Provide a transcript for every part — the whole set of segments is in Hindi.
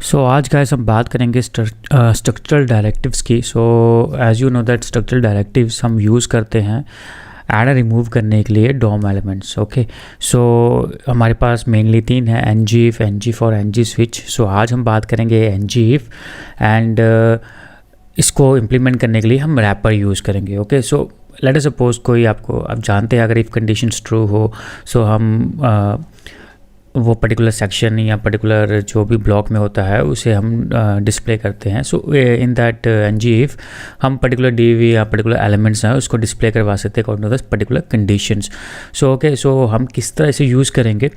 आज गाइस हम बात करेंगे स्ट्रक्चरल डायरेक्टिव्स की। As you know that structural directives हम यूज़ करते हैं ऐड रिमूव करने के लिए डॉम एलिमेंट्स। ओके, हमारे पास मेनली तीन है, N G if, N G for, N G switch. आज हम बात करेंगे एन जी इफ़ एंड इसको इम्प्लीमेंट करने के लिए हम रैपर यूज़ करेंगे। ओके, लेट अस सपोज कोई आप जानते हैं अगर इफ़ कंडीशंस ट्रू हो हम वो पर्टिकुलर सेक्शन या पर्टिकुलर जो भी ब्लॉक में होता है उसे हम डिस्प्ले करते हैं। In that N G if हम पर्टिकुलर डी वी या पर्टिकुलर एलिमेंट्स हैं उसको डिस्प्ले करवा सकते हैं according to the particular conditions. हम किस तरह से यूज़ करेंगे,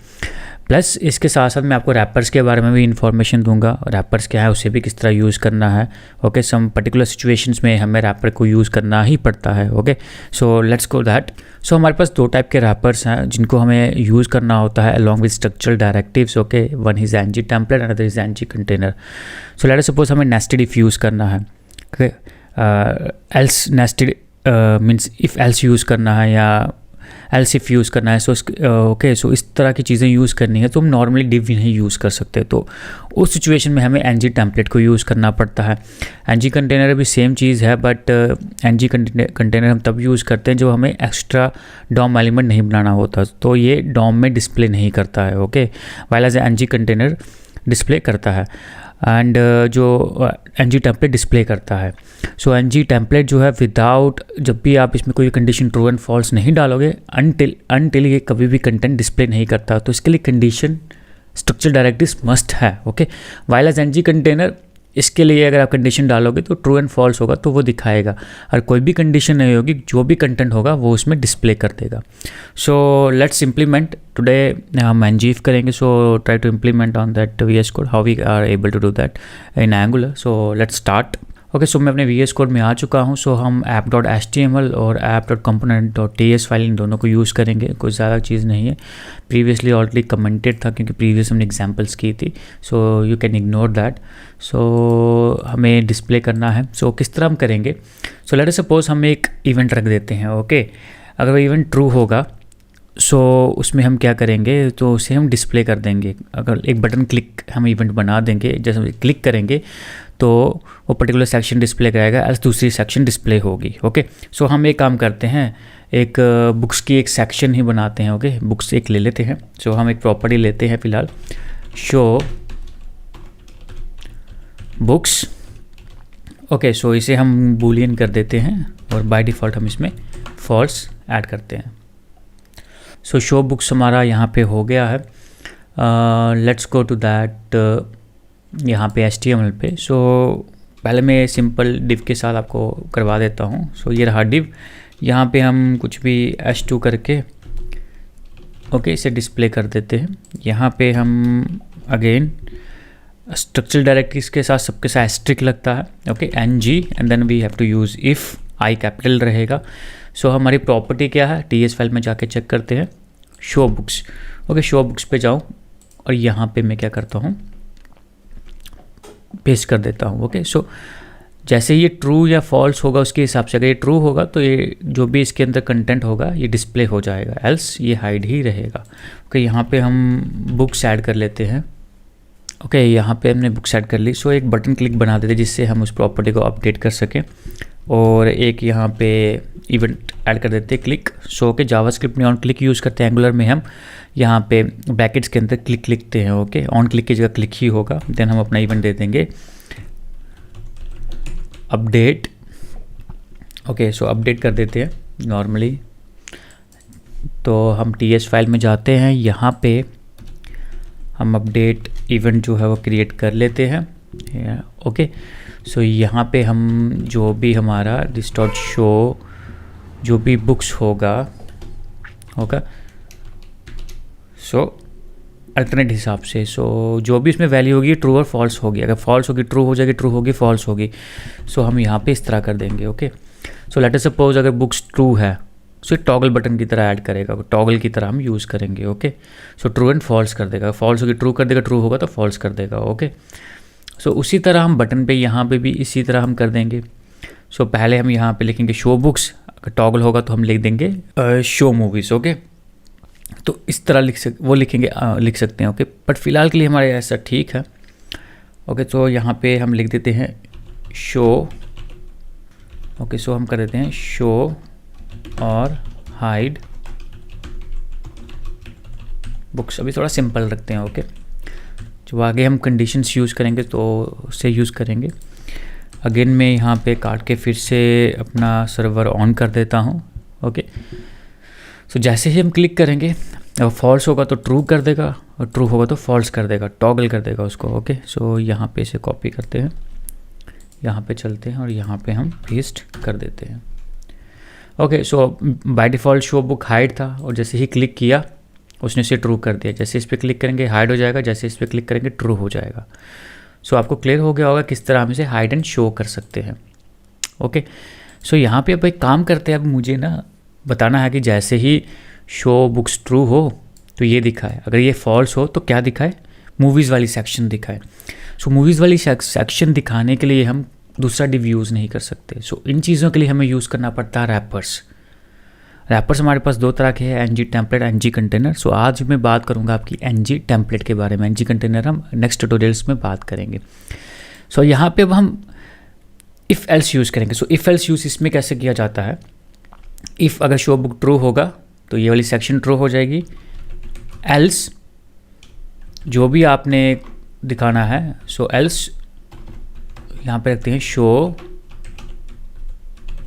प्लस इसके साथ साथ मैं आपको रैपर्स के बारे में भी इंफॉर्मेशन दूंगा। रैपर्स क्या है, उसे भी किस तरह यूज़ करना है। ओके, सम पर्टिकुलर सिचुएशंस में हमें रैपर को यूज़ करना ही पड़ता है। Okay, let's go that. हमारे पास दो टाइप के रैपर्स हैं जिनको हमें यूज़ करना होता है along with structural directives. Okay, one is N G template, another is N G container. Let us suppose हमें नेस्टेड इफ़ यूज़ करना है। Okay, else nested means if else use करना है या एल्स इफ यूज़ करना है। इस तरह की चीज़ें यूज़ करनी है तो हम नॉर्मली डिव नहीं यूज़ कर सकते। तो उस सिचुएशन में हमें एन जी टेम्पलेट को यूज़ करना पड़ता है। एन जी कंटेनर भी सेम चीज़ है, बट एन जी कंटेनर हम तब यूज़ करते हैं जब हमें एक्स्ट्रा डॉम एलिमेंट नहीं बनाना होता, तो ये डॉम में डिस्प्ले नहीं करता है। Okay, while as N G container display करता है एंड जो एन जी टेम्पलेट डिस्प्ले करता है। एन जी टेम्पलेट जो है विदाउट, जब भी आप इसमें कोई कंडीशन ट्रू एंड फॉल्स नहीं डालोगे अनटिल ये कभी भी कंटेंट डिस्प्ले नहीं करता। तो इसके लिए कंडीशन स्ट्रक्चर डायरेक्टिव्स मस्ट है। Okay, while as N G container इसके लिए अगर आप कंडीशन डालोगे तो ट्रू एंड फॉल्स होगा तो वो दिखाएगा, और कोई भी कंडीशन नहीं होगी, जो भी कंटेंट होगा वो उसमें डिस्प्ले कर देगा। लेट्स इम्प्लीमेंट टुडे, हम एन जी इफ करेंगे। Try to implement on that V S code, how we are able to do that in Angular. Let's start. Okay, मैं अपने वी एस कोड में आ चुका हूँ। हम app.html और app.component.ts फाइल इन दोनों को यूज़ करेंगे। कोई ज़्यादा चीज़ नहीं है, प्रीवियसली ऑलरेडी कमेंटेड था क्योंकि प्रीवियस हमने एग्जांपल्स की थी। You can ignore that. हमें डिस्प्ले करना है। किस तरह हम करेंगे, लेट अस सपोज हम एक इवेंट रख देते हैं। ओके, अगर वो इवेंट ट्रू होगा उसमें हम क्या करेंगे, तो उसे हम डिस्प्ले कर देंगे। अगर एक बटन क्लिक हम इवेंट बना देंगे, जैसे हम क्लिक करेंगे तो वो पर्टिकुलर सेक्शन डिस्प्ले कराएगा, एल्स दूसरी सेक्शन डिस्प्ले होगी। ओके, हम एक काम करते हैं, एक बुक्स की एक सेक्शन ही बनाते हैं। ओके, बुक्स एक ले लेते हैं। हम एक प्रॉपर्टी लेते हैं फिलहाल, शो बुक्स। ओके, इसे हम बूलियन कर देते हैं और बाय डिफ़ॉल्ट हम इसमें फॉल्स ऐड करते हैं। शो बुक्स हमारा यहाँ पे हो गया है। लेट्स गो टू दैट यहाँ पे HTML पे। पहले मैं सिंपल डिव के साथ आपको करवा देता हूँ। ये रहा डिव, यहाँ पे हम कुछ भी h2 करके ओके इसे डिस्प्ले कर देते हैं। यहाँ पे हम अगेन स्ट्रक्चरल डायरेक्टिव्स के साथ सबके साथ एस्ट्रिक लगता है। Okay, N G and then we have to use if, I capital रहेगा। हमारी प्रॉपर्टी क्या है, TS फाइल में जाके चेक करते हैं, show books. Okay, show books पे जाऊँ और यहाँ पे मैं क्या करता हूँ, पेस्ट कर देता हूँ। ओके, जैसे ये ट्रू या फॉल्स होगा उसके हिसाब से, अगर ये ट्रू होगा तो ये जो भी इसके अंदर कंटेंट होगा ये डिस्प्ले हो जाएगा, एल्स ये हाइड ही रहेगा। ओके, यहाँ पे हम बुक्स ऐड कर लेते हैं। ओके, यहाँ पे हमने बुक्स ऐड कर ली। एक बटन क्लिक बना देते जिससे हम उस प्रॉपर्टी को अपडेट कर सकें, और एक यहाँ पे इवेंट ऐड कर देते हैं, क्लिक। ओके, जावास्क्रिप्ट में ऑन क्लिक यूज़ करते हैं, एंगुलर में हम यहाँ पे ब्रैकेट्स के अंदर क्लिक लिखते हैं। ओके, ऑन क्लिक की जगह क्लिक ही होगा। देन हम अपना इवेंट दे देंगे अपडेट। ओके, अपडेट कर देते हैं नॉर्मली। तो हम TS फाइल में जाते हैं, यहाँ पे हम अपडेट इवेंट जो है वो क्रिएट कर लेते हैं। ओके, यहाँ पे हम जो भी हमारा दिस डॉट शो जो भी बुक्स होगा अल्टरनेट हिसाब से, जो भी इसमें वैल्यू होगी ट्रू और फॉल्स होगी। अगर फॉल्स होगी ट्रू हो जाएगी, ट्रू होगी फॉल्स होगी। हम यहाँ पे इस तरह कर देंगे। ओके, लेट अस सपोज अगर बुक्स ट्रू है टॉगल बटन की तरह ऐड करेगा, टॉगल की तरह हम यूज़ करेंगे। ओके, ट्रू एंड फॉल्स कर देगा, फॉल्स होगी ट्रू कर देगा, ट्रू होगा तो फॉल्स कर देगा। ओके, उसी तरह हम बटन पे यहाँ पे भी इसी तरह हम कर देंगे। पहले हम यहाँ पे लिखेंगे शो बुक्स, अगर टॉगल होगा तो हम लिख देंगे शो मूवीज़। ओके, तो इस तरह लिख सकते हैं। ओके, बट फिलहाल के लिए हमारे ऐसा ठीक है। ओके, तो यहाँ पे हम लिख देते हैं शो। ओके, सो हम कर देते हैं शो और हाइड बुक्स। अभी थोड़ा सिंपल रखते हैं। ओके, जो आगे हम कंडीशंस यूज़ करेंगे तो उससे यूज़ करेंगे। अगेन मैं यहाँ पे काट के फिर से अपना सर्वर ऑन कर देता हूँ। ओके, सो जैसे ही हम क्लिक करेंगे, अगर फॉल्स होगा तो ट्रू कर देगा और ट्रू होगा तो फॉल्स कर देगा, टॉगल कर देगा उसको। ओके, सो यहाँ पे इसे कॉपी करते हैं, यहाँ पे चलते हैं और यहाँ पे हम पेस्ट कर देते हैं। Okay, so by default show book hide था और जैसे ही क्लिक किया उसने इसे ट्रू कर दिया। जैसे इस पर क्लिक करेंगे हाइड हो जाएगा, जैसे इस पर क्लिक करेंगे ट्रू हो जाएगा। सो आपको क्लियर हो गया होगा किस तरह हम इसे हाइड एंड शो कर सकते हैं। ओके, सो यहाँ पे अब एक काम करते हैं। अब मुझे ना बताना है कि जैसे ही शो बुक्स ट्रू हो तो ये दिखाए, अगर ये फॉल्स हो तो क्या दिखाए, मूवीज़ वाली सेक्शन दिखाए। सो मूवीज़ वाली सेक्शन दिखाने के लिए हम दूसरा डिव यूज़ नहीं कर सकते। सो इन चीज़ों के लिए हमें यूज़ करना पड़ता है रैपर्स। रैपर्स हमारे पास दो तरह के हैं, एनजी टेम्पलेट, एनजी कंटेनर। सो आज मैं बात करूंगा आपकी एनजी टेम्पलेट के बारे में। एनजी कंटेनर हम नेक्स्ट ट्यूटोरियल्स में बात करेंगे। सो यहाँ पे अब हम इफ़ एल्स यूज़ करेंगे। सो इफ़ एल्स यूज़ इसमें कैसे किया जाता है, इफ़ अगर शो बुक ट्रू होगा तो ये वाली सेक्शन ट्रू हो जाएगी। एल्स जो भी आपने दिखाना है, सो एल्स यहाँ पे रखते हैं शो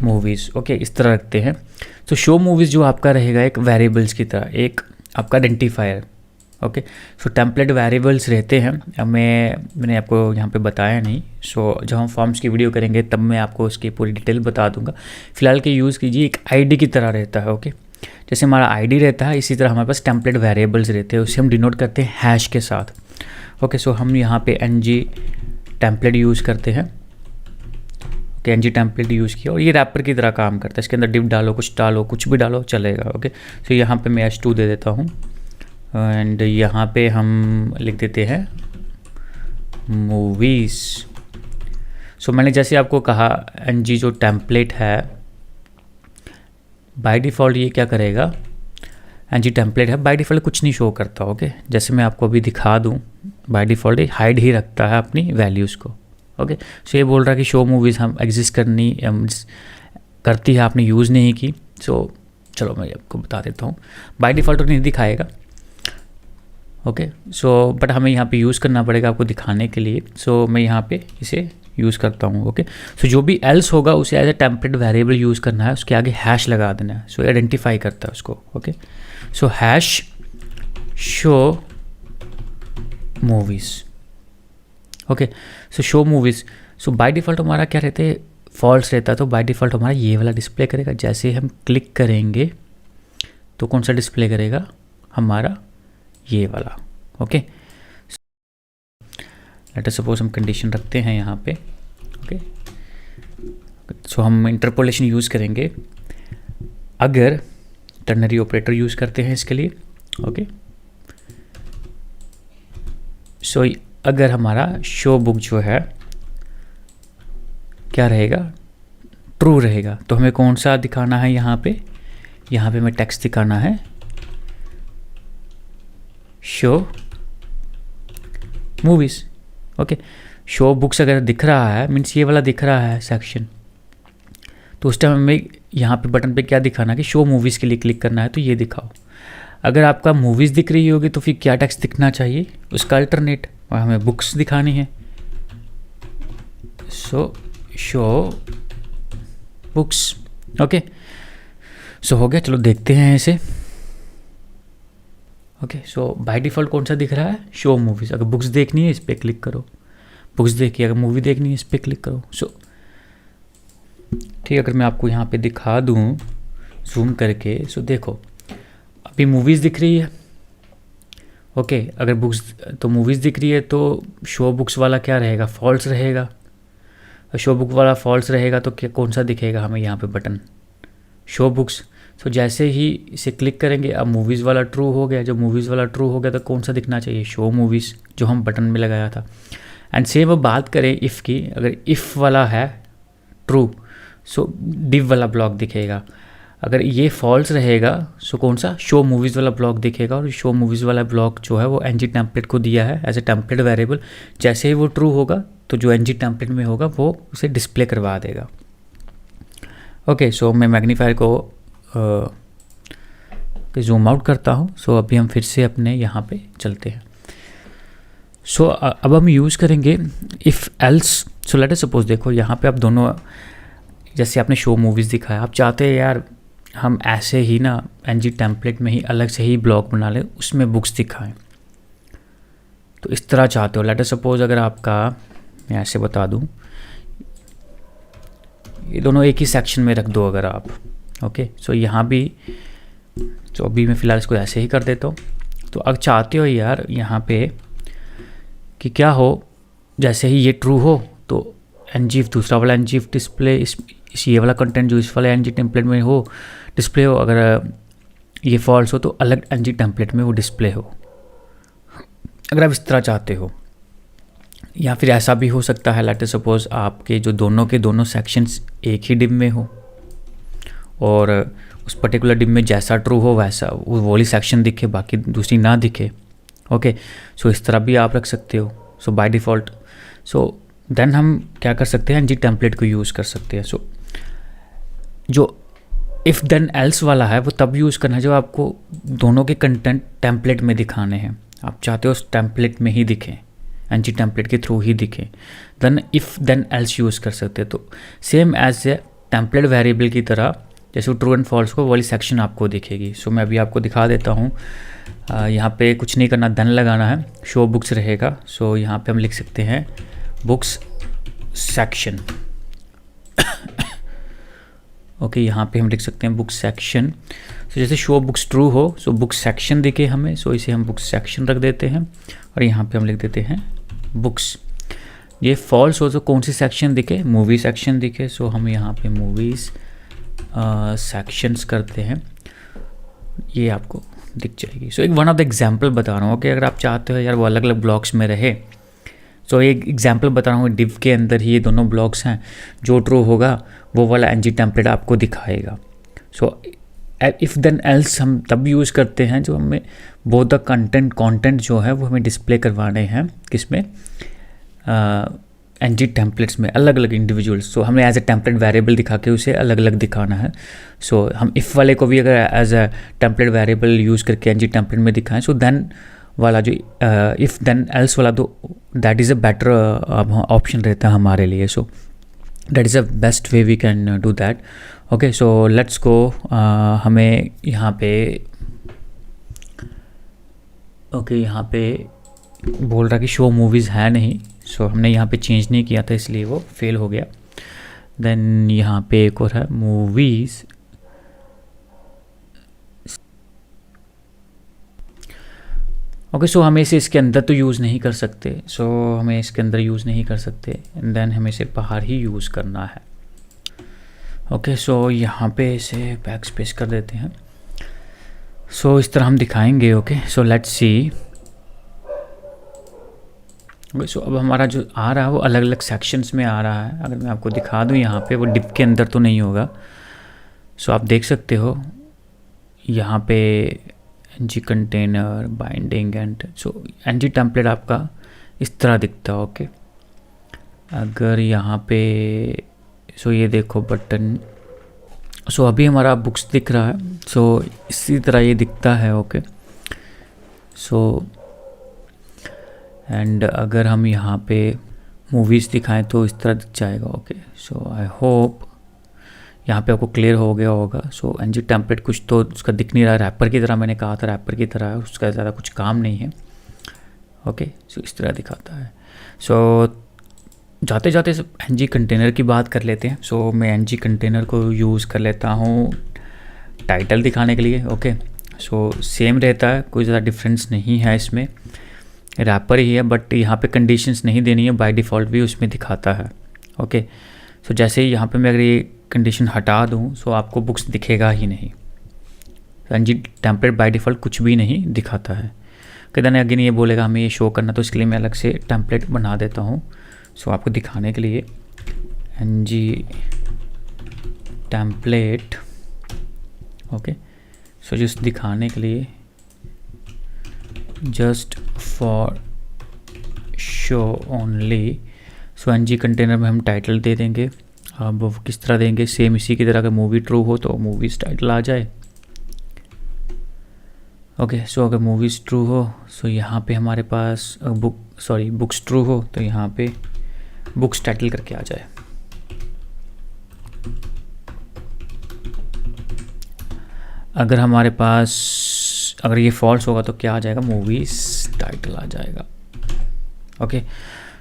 मूवीज़। ओके, इस तरह रखते हैं। तो शो मूवीज़ जो आपका रहेगा एक वेरिएबल्स की तरह, एक आपका आइडेंटिफायर। ओके, सो टेम्पलेट वेरिएबल्स रहते हैं। अब मैंने आपको यहाँ पे बताया नहीं। सो जब हम फॉर्म्स की वीडियो करेंगे तब मैं आपको उसकी पूरी डिटेल बता दूंगा। फिलहाल के यूज़ कीजिए, एक आईडी की तरह रहता है। ओके, जैसे हमारा आईडी रहता है इसी तरह हमारे पास टेम्पलेट वेरिएबल्स रहते हैं, उसे हम डिनोट करते हैं हैश के साथ। ओके, सो हम यहाँ पे एनजी टेम्पलेट यूज़ करते हैं। ओके, एनजी टेम्पलेट यूज़ किया और ये रैपर की तरह काम करता है। इसके अंदर डिव डालो, कुछ भी डालो चलेगा। ओके, सो यहाँ पे मैं h2 दे देता हूँ एंड यहाँ पे हम लिख देते हैं मूवीज़। सो मैंने जैसे आपको कहा एनजी जो टेम्पलेट है बाय डिफ़ॉल्ट ये क्या करेगा, एनजी टेम्पलेट है बाय डिफ़ॉल्ट कुछ नहीं शो करता। ओके, जैसे मैं आपको अभी दिखा दूँ, बाय डिफ़ॉल्ट हाइड ही रखता है अपनी वैल्यूज़ को। ओके, सो ये बोल रहा है कि शो मूवीज़ हम एग्जिस्ट करती है, आपने यूज़ नहीं की। सो चलो मैं आपको बता देता हूँ, बाय डिफ़ॉल्ट नहीं दिखाएगा। ओके, सो बट हमें यहाँ पे यूज़ करना पड़ेगा आपको दिखाने के लिए। सो मैं यहाँ पे इसे यूज़ करता हूँ। ओके, सो जो भी एल्स होगा उसे as a template variable use करना है, उसके आगे हैश लगा देना है। सो आइडेंटिफाई करता है उसको। Okay, so hash show movies. Okay, so show movies, so by default हमारा क्या रहता है, फॉल्स रहता है। तो बाय डिफ़ॉल्ट हमारा ये वाला डिस्प्ले करेगा। जैसे हम क्लिक करेंगे तो कौन सा डिस्प्ले करेगा, हमारा ये वाला। ओके, लेट अस सपोज हम कंडीशन रखते हैं यहाँ पे। ओके, सो हम इंटरपोलेशन यूज़ करेंगे अगर टर्नरी ऑपरेटर यूज़ करते हैं इसके लिए। ओके, सो अगर हमारा शो बुक जो है क्या रहेगा, ट्रू रहेगा, तो हमें कौन सा दिखाना है, यहाँ पे हमें टेक्स्ट दिखाना है show movies. Okay, show books अगर दिख रहा है मीन्स ये वाला दिख रहा है सेक्शन, तो उस टाइम हमें यहाँ पे बटन पे क्या दिखाना है कि शो मूवीज़ के लिए क्लिक करना है तो ये दिखाओ। अगर आपका मूवीज़ दिख रही होगी तो फिर क्या टेक्स्ट दिखना चाहिए, उसका अल्टरनेट, और हमें बुक्स दिखानी है। सो शो बुक्स। ओके, सो हो गया। चलो देखते हैं इसे। ओके, सो बाय डिफ़ॉल्ट कौन सा दिख रहा है, शो मूवीज़। अगर बुक्स देखनी है इस पर क्लिक करो, बुक्स देखिए। अगर मूवी देखनी है इस पर क्लिक करो। सो ठीक है, अगर मैं आपको यहाँ पे दिखा दूँ जूम करके, सो देखो अभी मूवीज़ दिख रही है। ओके, अगर बुक्स तो मूवीज़ दिख रही है तो शो बुक्स वाला क्या रहेगा, फॉल्स रहेगा। शो बुक वाला फॉल्स रहेगा तो क्या कौन सा दिखेगा हमें यहाँ पे बटन, शो बुक्स। तो जैसे ही इसे क्लिक करेंगे अब मूवीज़ वाला ट्रू हो गया। जब मूवीज़ वाला ट्रू हो गया तो कौन सा दिखना चाहिए, शो मूवीज़, जो हम बटन में लगाया था। एंड सेम अब बात करें इफ़ की, अगर इफ़ वाला है ट्रू सो डिव वाला ब्लॉक दिखेगा। अगर ये फॉल्स रहेगा सो कौन सा शो मूवीज़ वाला ब्लॉक दिखेगा, और शो मूवीज़ वाला ब्लॉक जो है वो ng टेम्पलेट को दिया है एज ए टेम्पलेट वेरिएबल। जैसे ही वो ट्रू होगा तो जो ng टेम्पलेट में होगा वो उसे डिस्प्ले करवा देगा। ओके, सो मैं मैग्नीफायर को जूम आउट करता हूँ। सो अभी हम फिर से अपने यहाँ पे चलते हैं। सो अब हम यूज़ करेंगे if else. So let us suppose, देखो यहाँ पे आप दोनों, जैसे आपने शो मूवीज़ दिखाया, आप चाहते हैं यार हम ऐसे ही ना ng टेम्पलेट में ही अलग से ही ब्लॉक बना लें, उसमें बुक्स दिखाएं, तो इस तरह चाहते हो। लेट अस सपोज अगर आपका, मैं ऐसे बता दूं, ये दोनों एक ही सेक्शन में रख दो अगर आप। ओके, सो यहाँ भी, तो अभी मैं फ़िलहाल इसको ऐसे ही कर देता हूँ। तो अब चाहते हो यार यहाँ पे कि क्या हो, जैसे ही ये ट्रू हो तो ng दूसरा वाला ng डिस्प्ले, इस ये वाला कंटेंट जो इस वाले ng टेम्पलेट में हो डिस्प्ले हो, अगर ये फॉल्स हो तो अलग ng टेम्पलेट में वो डिस्प्ले हो, अगर आप इस तरह चाहते हो। या फिर ऐसा भी हो सकता है, लेट सपोज आपके जो दोनों के दोनों सेक्शंस एक ही डिम में हो और उस पर्टिकुलर डिम में जैसा ट्रू हो वैसा वो वाली सेक्शन दिखे, बाकी दूसरी ना दिखे। ओके, सो इस तरह भी आप रख सकते हो। सो बाय डिफ़ॉल्ट, सो देन हम क्या कर सकते हैं, ng टेम्पलेट को यूज़ कर सकते हैं। सो जो इफ़ देन एल्स वाला है वो तब यूज़ करना है जब आपको दोनों के कंटेंट टेम्पलेट में दिखाने हैं, आप चाहते हो उस टेम्पलेट में ही दिखें, ng टेम्पलेट के थ्रू ही दिखें, then if then else use कर सकते हैं। तो same as a template variable की तरह, जैसे ट्रू एंड फॉल्स को वाली सेक्शन आपको दिखेगी। सो मैं अभी आपको दिखा देता हूँ। यहाँ पे कुछ नहीं करना, देन लगाना है, शो बुक्स रहेगा। सो यहाँ पे हम लिख सकते हैं बुक्स सेक्शन। ओके, यहाँ पे हम लिख सकते हैं बुक्स सेक्शन। सो जैसे शो बुक्स ट्रू हो सो बुक्स सेक्शन दिखे हमें, सो इसे हम बुक्स सेक्शन रख देते हैं और यहाँ पे हम लिख देते हैं बुक्स। ये फॉल्स हो तो कौन सी सेक्शन दिखे, मूवी सेक्शन दिखे। सो हम यहाँ पे मूवीज़ सेक्शंस करते हैं, ये आपको दिख जाएगी। सो एक वन ऑफ द एग्जांपल बता रहा हूँ कि अगर आप चाहते हो यार वो अलग अलग ब्लॉक्स में रहे, सो एक एग्जांपल बता रहा हूँ, डिव के अंदर ही ये दोनों ब्लॉक्स हैं, जो ट्रू होगा वो वाला ng टेम्पलेट आपको दिखाएगा। सो इफ़ देन एल्स हम तब यूज़ करते हैं जो हमें बोथ द कंटेंट जो है वो हमें डिस्प्ले करवाने हैं, किसमें, ng टेम्पलेट्स में अलग अलग इंडिविजुअल्स। सो हमें एज ए टेम्पलेट वेरिएबल दिखा के उसे अलग अलग दिखाना है। सो हम इफ़ वाले को भी अगर as a template variable use करके ng टेम्पलेट में दिखाएं, सो देन वाला जो इफ़ देन एल्स वाला, तो that is a better option रहता है हमारे लिए। So that is a best way we can do that. Okay, so let's go. हमें यहाँ पे यहाँ पे बोल रहा कि शो मूवीज़ है नहीं, सो हमने यहाँ पे चेंज नहीं किया था इसलिए वो फेल हो गया। देन यहाँ पे एक और है मूवीज़। ओके, सो हमें इसे इसके अंदर तो यूज़ नहीं कर सकते, सो हमें इसके अंदर यूज़ नहीं कर सकते, एंड देन हमें इसे बाहर ही यूज़ करना है। ओके, सो यहाँ पे इसे बैक स्पेस कर देते हैं। सो इस तरह हम दिखाएंगे। Okay, so let's see. सो अब हमारा जो आ रहा है वो अलग अलग सेक्शंस में आ रहा है। अगर मैं आपको दिखा दूँ यहाँ पे, वो डिप के अंदर तो नहीं होगा। सो आप देख सकते हो यहाँ पे ng container, binding and, so ng template आपका इस तरह दिखता है। ओके, अगर यहाँ पे, सो ये देखो बटन, सो अभी हमारा बुक्स दिख रहा है, सो इसी तरह ये दिखता है। ओके, सो एंड अगर हम यहाँ पे मूवीज़ दिखाएं तो इस तरह दिख जाएगा। ओके, सो आई होप यहाँ पे आपको क्लियर हो गया होगा। सो ng टेम्पलेट कुछ तो उसका दिख नहीं रहा, रैपर की तरह, मैंने कहा था रैपर की तरह, उसका ज़्यादा कुछ काम नहीं है। ओके, सो इस तरह दिखाता है। सो जाते जाते सब ng कंटेनर की बात कर लेते हैं। सो मैं ng कंटेनर को यूज़ कर लेता हूँ टाइटल दिखाने के लिए। ओके, सो सेम रहता है, कोई ज़्यादा डिफरेंस नहीं है इसमें, रैपर ही है, बट यहाँ पे कंडीशंस नहीं देनी है, बाय डिफ़ॉल्ट भी उसमें दिखाता है। ओके, सो जैसे ही यहाँ पे मैं अगर ये कंडीशन हटा दूँ सो आपको बुक्स दिखेगा ही नहीं। ng टेम्पलेट बाय डिफ़ॉल्ट कुछ भी नहीं दिखाता है। देन अगेन ये बोलेगा हमें ये शो करना, तो इसके लिए मैं अलग से टेम्पलेट बना देता हूँ। सो आपको दिखाने के लिए ng template okay, so just दिखाने के लिए, just for show only, so NG container में हम टाइटल दे देंगे। अब वो किस तरह देंगे, सेम इसी की तरह, अगर मूवी ट्रू हो तो मूवीज़ टाइटल आ जाए। ओके, सो अगर मूवीज़ ट्रू हो सो यहाँ पे हमारे पास बुक्स ट्रू हो तो यहाँ पे बुक्स टाइटल करके आ जाए। अगर हमारे पास, अगर ये फॉल्स होगा तो क्या आ जाएगा, मूवीज़ टाइटल आ जाएगा। ओके,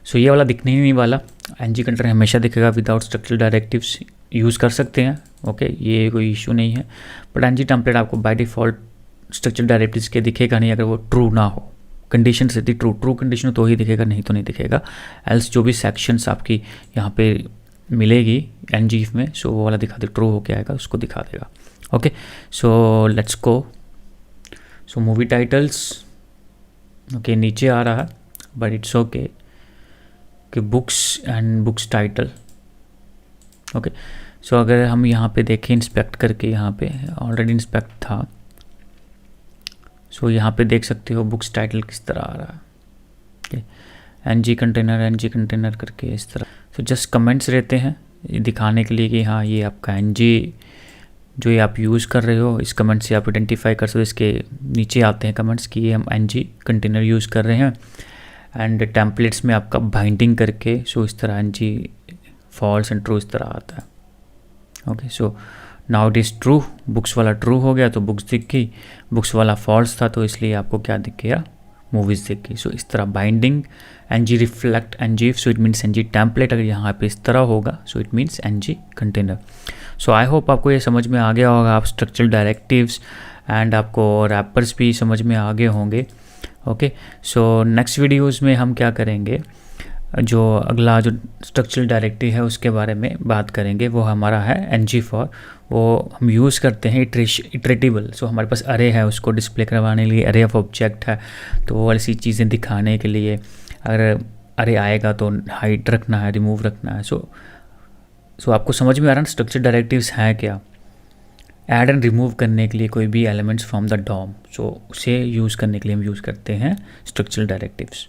सो ये वाला दिखने ही नहीं वाला, एनजी कंटेनर हमेशा दिखेगा विदाउट स्ट्रक्चरल डायरेक्टिव्स, यूज़ कर सकते हैं। ओके, ये कोई इशू नहीं है, बट एनजी टेम्पलेट आपको बाय डिफ़ॉल्ट स्ट्रक्चरल डायरेक्टिव्स के दिखेगा नहीं अगर वो ट्रू ना हो। कंडीशन रहती ट्रू कंडीशन हो तो ही दिखेगा, नहीं तो नहीं दिखेगा। एल्स जो भी सेक्शंस आपकी यहाँ पे मिलेगी एनजी में, सो वो वाला दिखा दे, ट्रू हो के आएगा उसको दिखा देगा। Okay, so let's go. So movie titles, okay नीचे आ रहा है बट इट्स ओके कि books and books title. Okay, so अगर हम यहाँ पे देखें इंस्पेक्ट करके, यहाँ पे ऑलरेडी इंस्पेक्ट था, सो यहाँ पे देख सकते हो बुक्स टाइटल किस तरह आ रहा है। ओके, एनजी कंटेनर करके इस तरह। सो जस्ट कमेंट्स रहते हैं ये दिखाने के लिए कि हाँ ये आपका एनजी जो ये आप यूज़ कर रहे हो, इस कमेंट से आप आइडेंटिफाई कर सकते हो। इसके नीचे आते हैं कमेंट्स कि ये हम एनजी कंटेनर यूज़ कर रहे हैं। एंड टेम्पलेट्स में आपका बाइंडिंग करके, सो इस तरह एनजी फॉल्स एंड ट्रू इस तरह आता है। Okay, so now it is true, books वाला ट्रू हो गया तो बुक्स दिख गई, बुक्स वाला फॉल्स था तो इसलिए आपको क्या दिख गया, मूवीज़ दिख गई। सो इस तरह binding NG reflect NG, so it means NG template अगर यहाँ पे इस तरह होगा so it means NG container. So I hope आपको ये समझ में आ गया होगा, आप स्ट्रक्चरल डायरेक्टिव्स एंड आपको रैपर्स भी समझ में आ गए होंगे। ओके, सो नेक्स्ट वीडियोज़ में हम क्या करेंगे, जो अगला जो स्ट्रक्चरल डायरेक्टिव है उसके बारे में बात करेंगे। वो हमारा है एनजी फॉर, वो हम यूज़ करते हैं इटरेटिबल। सो हमारे पास अरे है, उसको डिस्प्ले करवाने के लिए अरे ऑफ ऑब्जेक्ट है, तो वो ऐसी चीज़ें दिखाने के लिए अगर अरे आएगा तो हाइड रखना है, रिमूव रखना है। सो आपको समझ में आ रहा है ना स्ट्रक्चर डायरेक्टिव्स हैं क्या, ऐड एंड रिमूव करने के लिए कोई भी एलिमेंट्स फ्रॉम द डॉम, सो उसे यूज़ करने के लिए हम यूज़ करते हैं स्ट्रक्चरल डायरेक्टिव्स।